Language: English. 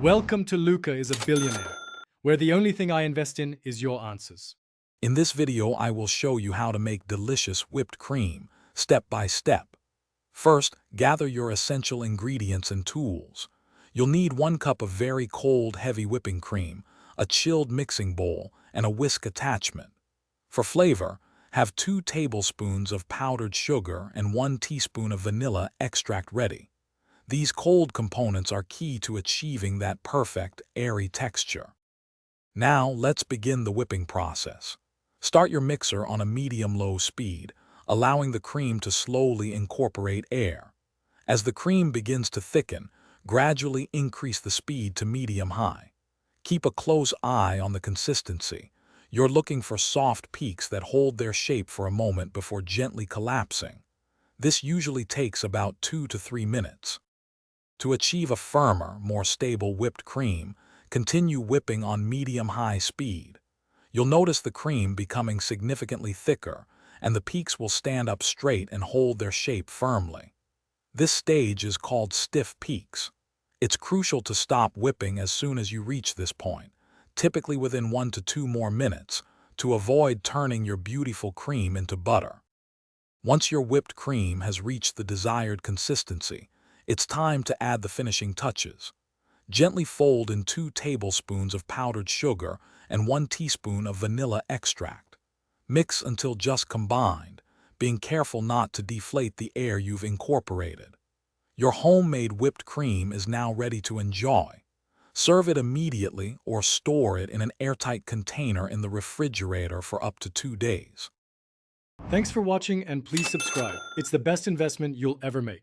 Welcome to Luca is a Billionaire, where the only thing I invest in is your answers. In this video, I will show you how to make delicious whipped cream, step by step. First, gather your essential ingredients and tools. You'll need 1 cup of very cold, heavy whipping cream, a chilled mixing bowl, and a whisk attachment. For flavor, have 2 tablespoons of powdered sugar and 1 teaspoon of vanilla extract ready. These cold components are key to achieving that perfect, airy texture. Now, let's begin the whipping process. Start your mixer on a medium-low speed, allowing the cream to slowly incorporate air. As the cream begins to thicken, gradually increase the speed to medium-high. Keep a close eye on the consistency. You're looking for soft peaks that hold their shape for a moment before gently collapsing. This usually takes about 2 to 3 minutes. To achieve a firmer, more stable whipped cream, continue whipping on medium-high speed. You'll notice the cream becoming significantly thicker, and the peaks will stand up straight and hold their shape firmly. This stage is called stiff peaks. It's crucial to stop whipping as soon as you reach this point, typically within 1 to 2 more minutes, to avoid turning your beautiful cream into butter. Once your whipped cream has reached the desired consistency, it's time to add the finishing touches. Gently fold in 2 tablespoons of powdered sugar and 1 teaspoon of vanilla extract. Mix until just combined, being careful not to deflate the air you've incorporated. Your homemade whipped cream is now ready to enjoy. Serve it immediately or store it in an airtight container in the refrigerator for up to 2 days. Thanks for watching and please subscribe. It's the best investment you'll ever make.